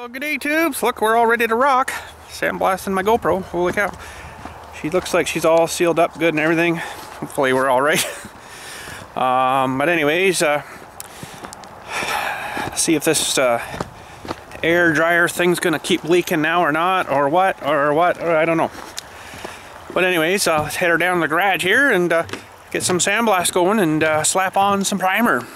Well, good day, tubes. Look, we're all ready to rock. Sandblasting my GoPro. Holy cow. She looks like she's all sealed up good and everything. Hopefully we're all right. But anyways, see if this air dryer thing's gonna keep leaking now or not, or what, or I don't know. But anyways, let's head her down to the garage here and get some sandblast going and slap on some primer.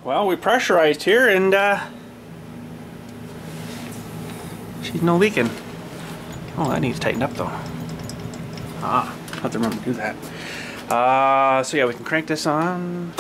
Well, we pressurized here and she's no leaking. Oh, that needs tightened up though. I have to remember to do that. So yeah, we can crank this on.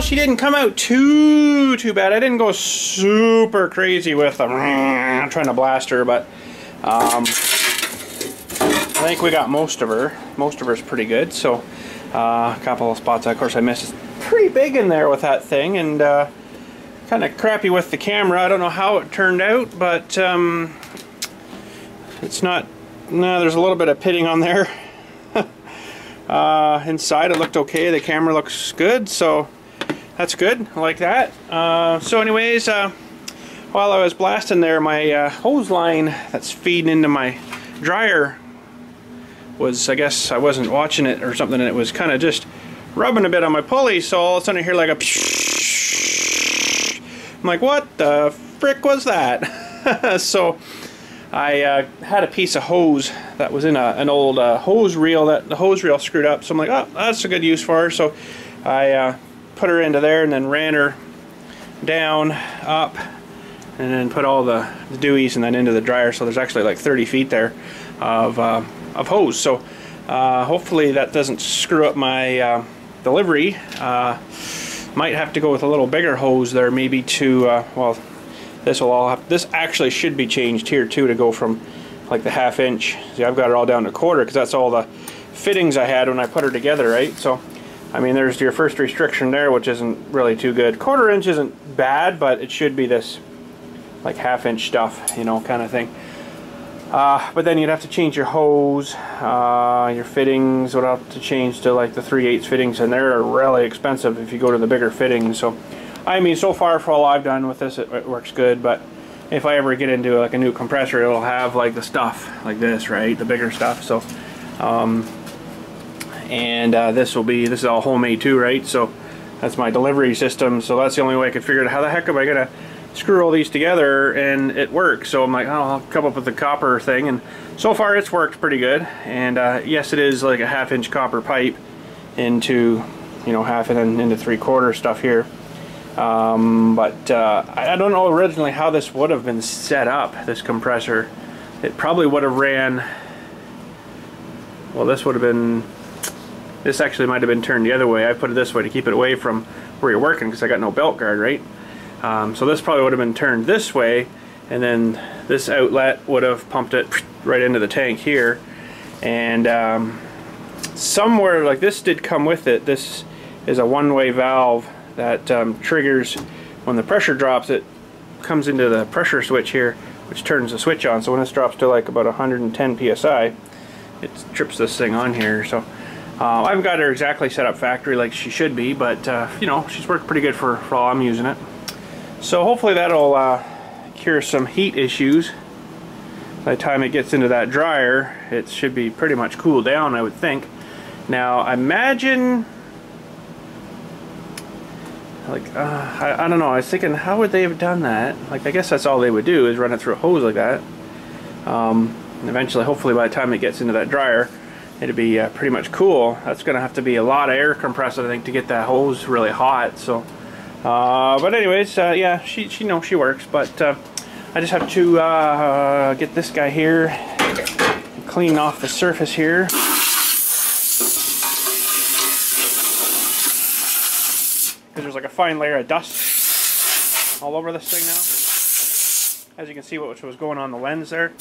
she didn't come out too bad. I didn't go super crazy with them trying to blast her, but I think we got most of her. Most of her is pretty good. So a couple of spots, of course, I missed. It's pretty big in there with that thing, and kind of crappy with the camera. I don't know how it turned out, but it's not. No, there's a little bit of pitting on there. Inside it looked okay. The camera looks good, so that's good. I like that. So anyways, while I was blasting there, my hose line that's feeding into my dryer was, I guess I wasn't watching it or something, and it was kind of just rubbing a bit on my pulley, so all of a sudden I hear like a I'm like, what the frick was that? So I had a piece of hose that was in an old hose reel that the hose reel screwed up, so I'm like, oh, that's a good use for her. So I put her into there and then ran her down, up, and then put all the dewies and then into the dryer. So there's actually like 30 feet there of hose. So hopefully that doesn't screw up my delivery. Might have to go with a little bigger hose there, maybe to well, this actually should be changed here too, to go from like the 1/2 inch. See, I've got it all down to 1/4 because that's all the fittings I had when I put her together, right? So I mean, there's your first restriction there, which isn't really too good. 1/4 inch isn't bad, but it should be this like 1/2 inch stuff, you know, kind of thing. But then you'd have to change your hose, your fittings would have to change to like the 3/8 fittings, and they're really expensive if you go to the bigger fittings. So I mean, so far for all I've done with this, it works good, but if I ever get into like a new compressor, it'll have like the stuff like this, right, the bigger stuff. So this is all homemade too, right? So that's my delivery system. So that's the only way I could figure out how the heck am I gonna screw all these together and it works. So I'm like, oh, I'll come up with the copper thing, and so far it's worked pretty good. And yes, it is like a 1/2 inch copper pipe into, you know, 1/2 and then into 3/4 stuff here. But I don't know originally how this would have been set up, this compressor. It probably would have ran, well, this actually might have been turned the other way. I put it this way to keep it away from where you're working because I got no belt guard, right? So this probably would have been turned this way, and then this outlet would have pumped it right into the tank here. And somewhere, like this did come with it, this is a one-way valve that triggers when the pressure drops. It comes into the pressure switch here, which turns the switch on. So when this drops to like about 110 psi, it trips this thing on here. So I haven't got her exactly set up factory like she should be, but you know, she's worked pretty good for all I'm using it. So hopefully that'll cure some heat issues. By the time it gets into that dryer, it should be pretty much cooled down, I would think. Now I imagine, like, I don't know, I was thinking, how would they have done that? Like, I guess that's all they would do, is run it through a hose like that. And eventually, hopefully by the time it gets into that dryer, it'd be pretty much cool. That's going to have to be a lot of air compressed, I think, to get that hose really hot. So, but anyways, yeah, she knows she works. But I just have to get this guy here, clean off the surface here. There's like a fine layer of dust all over this thing now. As you can see, what was going on the lens there.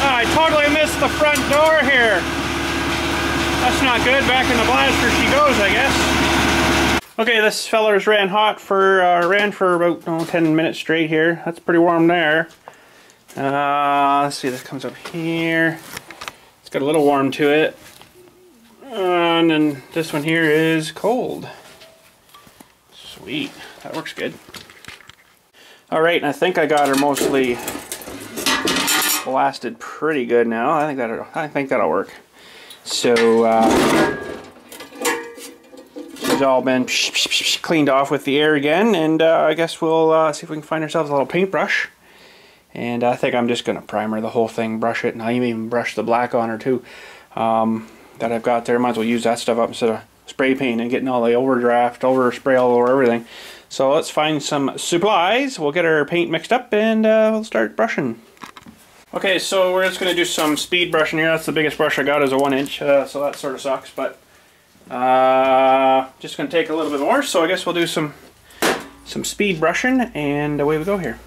I totally missed the front door here. That's not good. Back in the blaster she goes, I guess. Okay, this feller's ran for about 10 minutes straight here. That's pretty warm there. Let's see, this comes up here. It's got a little warm to it. And then this one here is cold. Sweet, that works good. Alright, and I think I got her mostly blasted pretty good now. I think that'll work. So Everything's all been cleaned off with the air again, and I guess we'll see if we can find ourselves a little paintbrush. And I think I'm just going to primer the whole thing, brush it, and I even brush the black on her too that I've got there. Might as well use that stuff up instead of spray paint and getting all the overspray all over everything. So let's find some supplies. We'll get our paint mixed up and we'll start brushing. Okay, so we're just going to do some speed brushing here. That's the biggest brush I got, is a 1-inch, so that sort of sucks, but just going to take a little bit more, so I guess we'll do some speed brushing, and away we go here.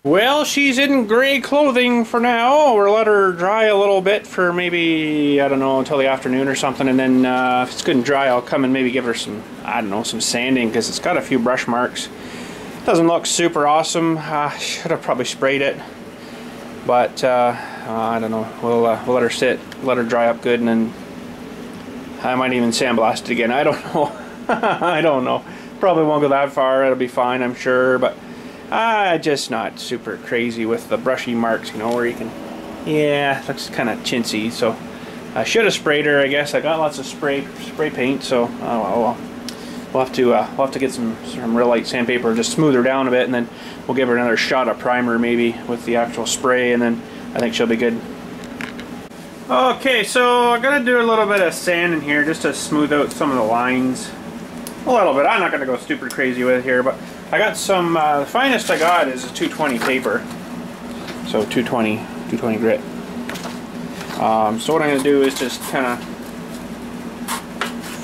Well, she's in gray clothing for now. We'll let her dry a little bit for maybe, I don't know, until the afternoon or something, and then if it's good and dry, I'll come and maybe give her some, I don't know, some sanding, because it's got a few brush marks. Doesn't look super awesome. Should have probably sprayed it, but I don't know. We'll let her sit, let her dry up good, and then I might even sandblast it again. I don't know. I don't know. Probably won't go that far. It'll be fine, I'm sure, but just not super crazy with the brushy marks, you know, where you can, yeah, it looks kind of chintzy. So I should have sprayed her, I guess. I got lots of spray paint, so we'll have to get some real light sandpaper, just smooth her down a bit, and then we'll give her another shot of primer maybe with the actual spray, and then I think she'll be good. Okay, so I'm gonna do a little bit of sand in here just to smooth out some of the lines. A little bit. I'm not gonna go super crazy with it here, but I got some, the finest I got is a 220 paper. So 220 grit. So what I'm going to do is just kind of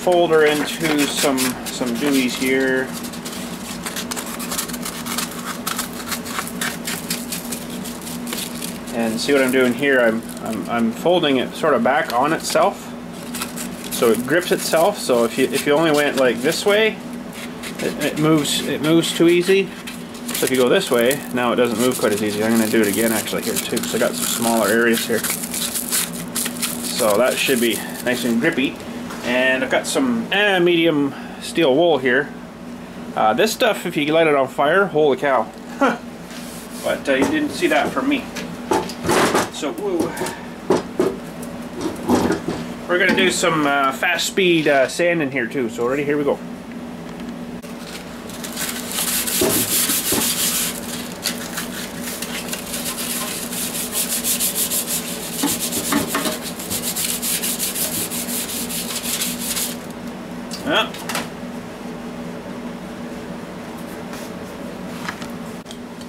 fold her into some dewies here. And see what I'm doing here, I'm folding it sort of back on itself, so it grips itself. So if you only went like this way, it moves too easy. So if you go this way, now it doesn't move quite as easy. I'm going to do it again actually here too, because I got some smaller areas here. So that should be nice and grippy. And I've got some medium steel wool here. This stuff, if you light it on fire, holy cow. Huh. But you didn't see that from me. So, woo. We're going to do some fast speed sand in here too. So ready, here we go.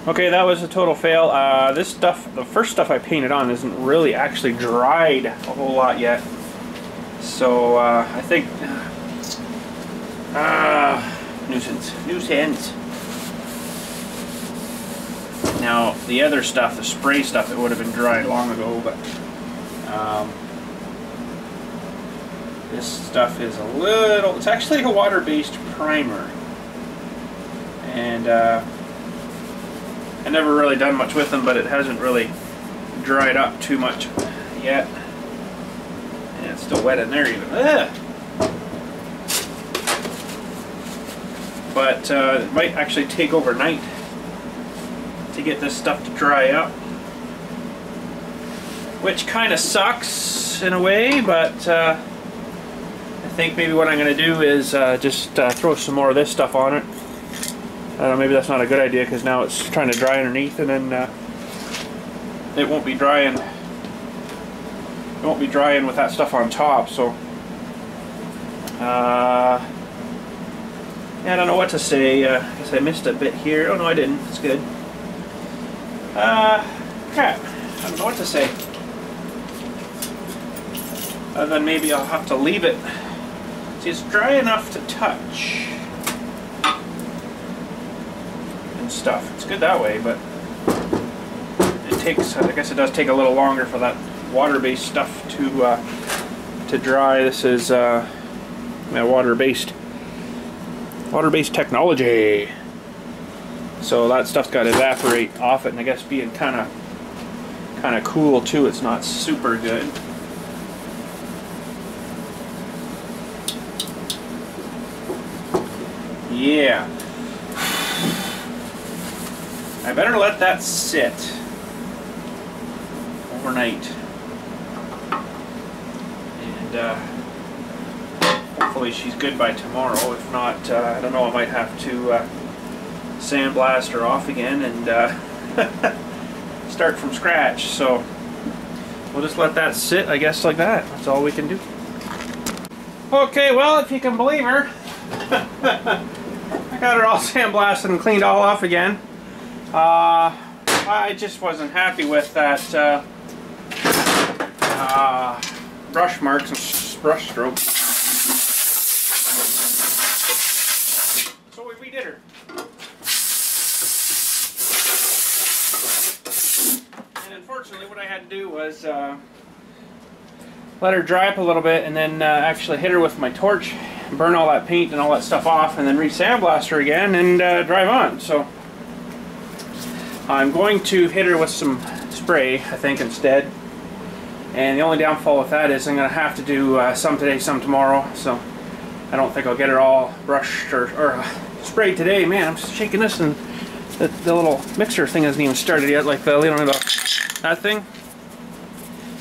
Okay, that was a total fail. This stuff, the first stuff I painted on, isn't really actually dried a whole lot yet. So I think nuisance. Now the other stuff, the spray stuff, it would have been dried long ago, but this stuff is a little. It's actually a water-based primer, and I've never really done much with them, but it hasn't really dried up too much yet. And it's still wet in there even. Ugh. But it might actually take overnight to get this stuff to dry up. Which kind of sucks in a way, but I think maybe what I'm going to do is just throw some more of this stuff on it. I don't know, maybe that's not a good idea because now it's trying to dry underneath, and then it won't be drying. It won't be drying with that stuff on top. So yeah, I don't know what to say. I guess I missed a bit here. Oh no, I didn't. It's good. Crap. I don't know what to say. Other than maybe I'll have to leave it. See, it's dry enough to touch and stuff. It's good that way, but it takes, I guess it does take a little longer for that water-based stuff to dry. This is water-based technology. So that stuff's got to evaporate off it, and I guess being kind of cool too, it's not super good. Yeah. I better let that sit overnight. And hopefully she's good by tomorrow. If not, I don't know, I might have to sandblast her off again and start from scratch. So we'll just let that sit, I guess, like that. That's all we can do. Okay, well, if you can believe her, I got her all sandblasted and cleaned all off again. I just wasn't happy with that brush marks and brush strokes. So we redid her. And unfortunately what I had to do was let her dry up a little bit and then actually hit her with my torch, burn all that paint and all that stuff off, and then re-sandblast her again and drive on. So I'm going to hit her with some spray, I think, instead. And the only downfall with that is I'm going to have to do some today, some tomorrow. So I don't think I'll get her all brushed or sprayed today. Man, I'm just shaking this, and the little mixer thing hasn't even started yet. Like the, you know, that thing.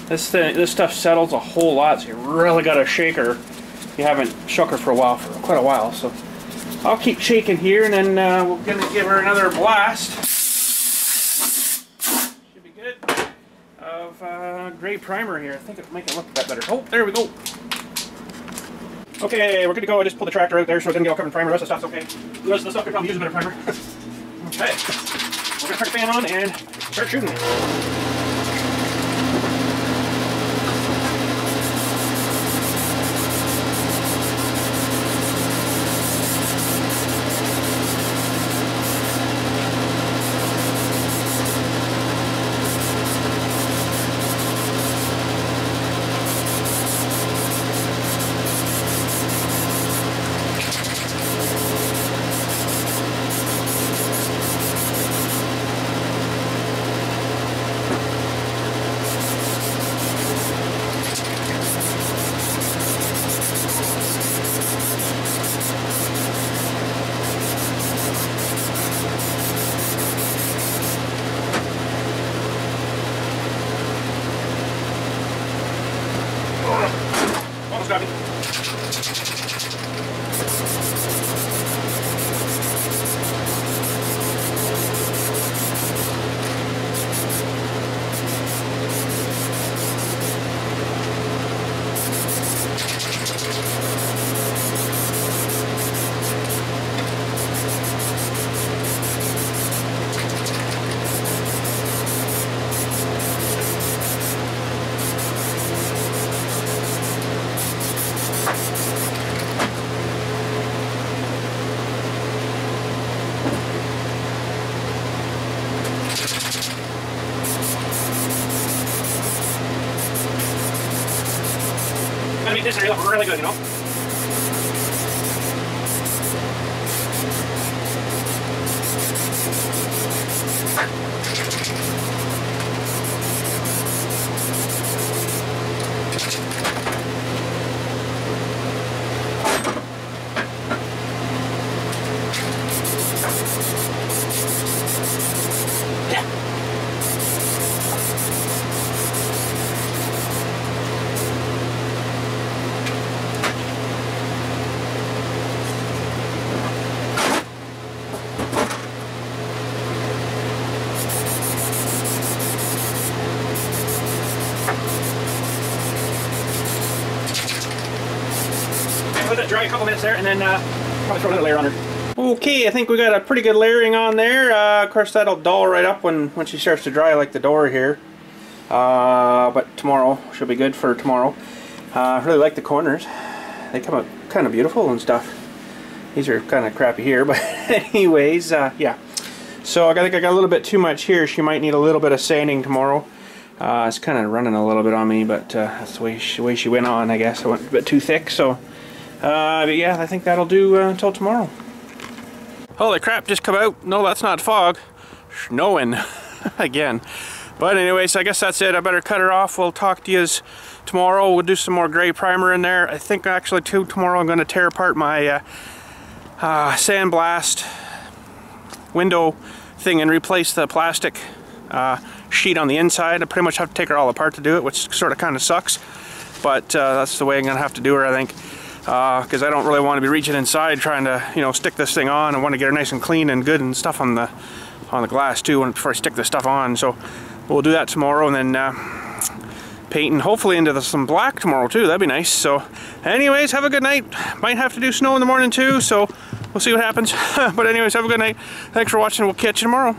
This stuff settles a whole lot, so you really got to shake her. You haven't shook her for quite a while. So I'll keep shaking here, and then we're going to give her another blast. Gray primer here. I think it'll make it look that better. Oh, there we go. Okay, we're good to go. I just pulled the tractor out there so it didn't get all covered in primer. The rest of the stuff's okay. The rest of the stuff could probably use a bit of primer. Okay, we're gonna turn the fan on and start shooting. I mean, this area looks really good, you know? Let it dry a couple minutes there, and then probably throw another layer on her. Okay, I think we got a pretty good layering on there. Of course, that'll dull right up when she starts to dry, like the door here. But tomorrow should be good for tomorrow. I really like the corners. They come out kind of beautiful and stuff. These are kind of crappy here, but anyways, yeah. So I think I got a little bit too much here. She might need a little bit of sanding tomorrow. It's kind of running a little bit on me, but that's the way she went on, I guess. I went a bit too thick, so... but yeah, I think that'll do until tomorrow. Holy crap, just come out. No, that's not fog. Snowing again. But anyways, I guess that's it. I better cut her off. We'll talk to you tomorrow. We'll do some more gray primer in there. I think actually too tomorrow I'm going to tear apart my sandblast window thing and replace the plastic sheet on the inside. I pretty much have to take her all apart to do it, which sort of kind of sucks. But that's the way I'm going to have to do her, I think. Because I don't really want to be reaching inside trying to, you know, stick this thing on. I want to get her nice and clean and good and stuff on the glass too before I stick this stuff on. So we'll do that tomorrow, and then paint, and hopefully into some black tomorrow too. That'd be nice. So anyways, have a good night. Might have to do snow in the morning too, so we'll see what happens. But anyways, have a good night. Thanks for watching. We'll catch you tomorrow.